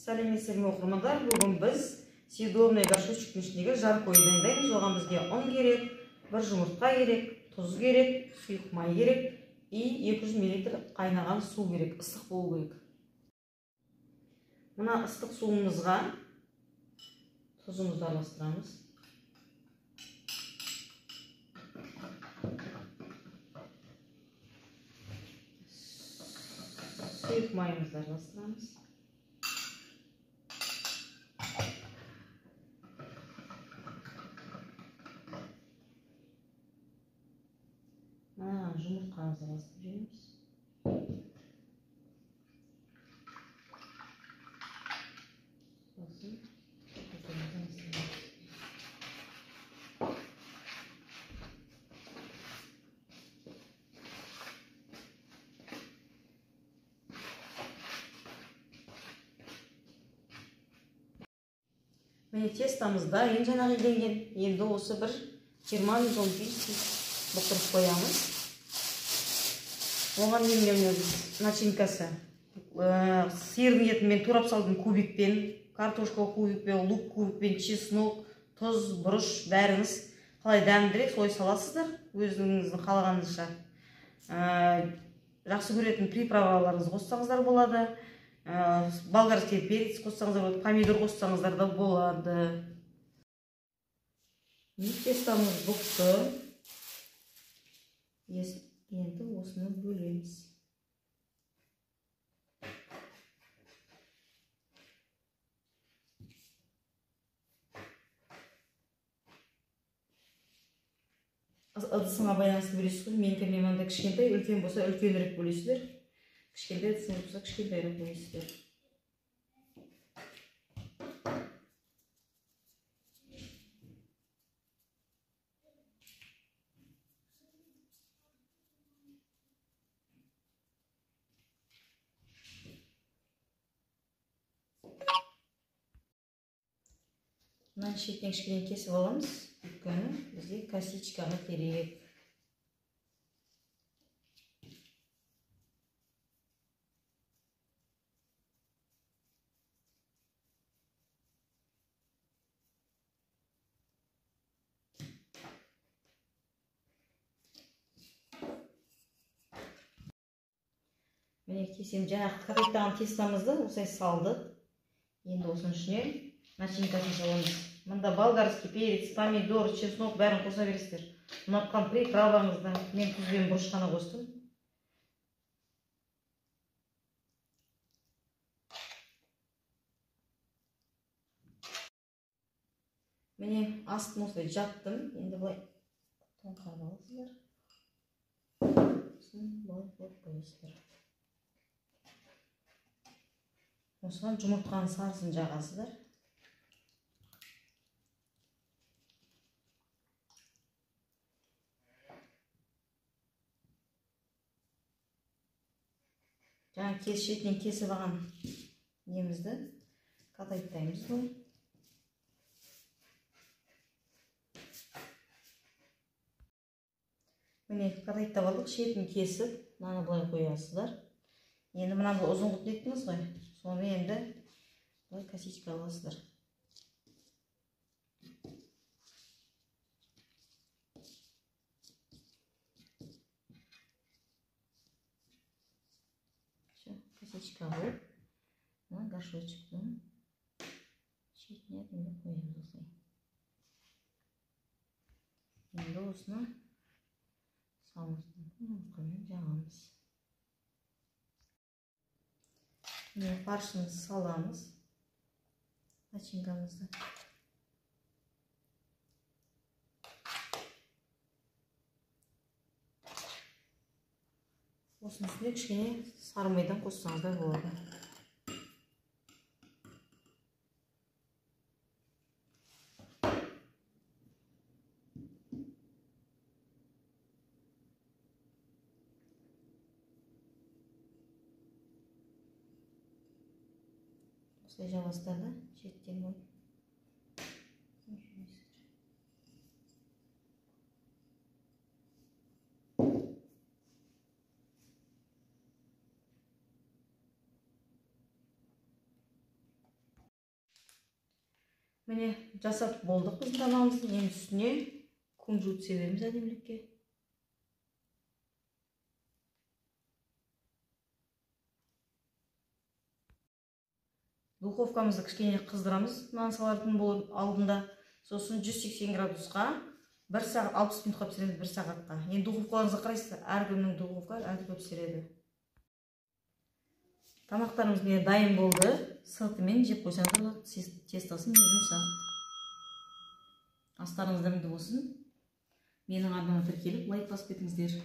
Сәлеметсіздер ме оқырмандар? Бүгін біз съедобный горшочектің ішіндегі жаркойды дайындаймыз. Оған бізге ұн керек, бір жұмыртқа керек, тұз керек, сұйық май керек и 200 мл қайнаған су керек, ыстық болу керек. Мына ыстық суымызға тұзымызды араластырамыз. Сұйық майымызды араластырамыз. Жұмыртқамызды араластырып жібереміз. Міне тестамыз дайын жаңағы иленген. Енді осы бір 20 минут бұқтырып қоямыз. Оған неміз начинкасы. Сиырдың етін мен турап салдым кубикпен, картошка кубикпен, лук кубикпен, чеснок, тұз, бұрыш, бәріңіз қалай дәмдірек солай саласыздар, өзіңіздің қалағаныңызша. Жақсы көретін приправаларыңызды қоссаңыздар болады. Болгарский перец қоссаңыздар болады, помидор қоссаңыздар да болады. Тестамыз бұқты. Енді осыны бөлеміз. Ыдысыңа байланысты бөлесіздер. Менікі мында кішкентай, үлкен болса үлкенірек бөлесіздер. Кішкентай ыдысыңыз болса кішкентайырақ бөлесіздер. Мына шетінен кішкене кесіп аламыз. Өйткені бізде косичкаға керек. Міне кесем жаңағы қағиттаған тестамызды осылай салдық. Енді осының ішіне начинкасын саламыз. Мында болгарский перец, помидор, чеснок бәрін қоса бересіздер. Ұнатқан приправаңызды мен тұз бен бұрыш қана қостым. Міне астын осылай жаптым. Енді былай тоңқарып аласыздар. Сосын былай қоясыздар. Осыған жұмыртқаның сарысын жағасыздар. Жаңа шетінен кесіп алған немізді қатайтаймыз ғой. Міне қатайттап алдық, шетін кесіп, мынаны былай қоясыздар. Енді мынаны ұзын қылып еттіңіз ғой. Соны енді былай косичка аласыздар. Косичка қойып, мына горшочектің шетіне қоямыз осылай. Енді осыны жұмыртқамен жағамыз. Фаршымызды саламыз, начинкамызды. Осының үстіне кішкене сары майдан қоссаңыздар болады. Осылай жабасыздар да, шеттен ғой. Міне жасап болдық біздің тамағымыздың. Енді үстіне кунжут себеміз әдемілікке. Духовкамызды кішкене қыздырамыз. Нан салардың алдында. Сосын 180 градусқа 1 сағат 60 минутқа пісіреміз, 1 сағатқа. Енді духовкаларыңызға қарайсыздар, әркімнің духовка әртүрлі пісіреді. Тамақтарымыз міне дайын болды. Сыртымен жеп қойсаңыздар болады, тестосын жұмсақ. Астарыңыз дәмді болсын. Менің арнама тіркеліп, лайк басып кетіңіздер.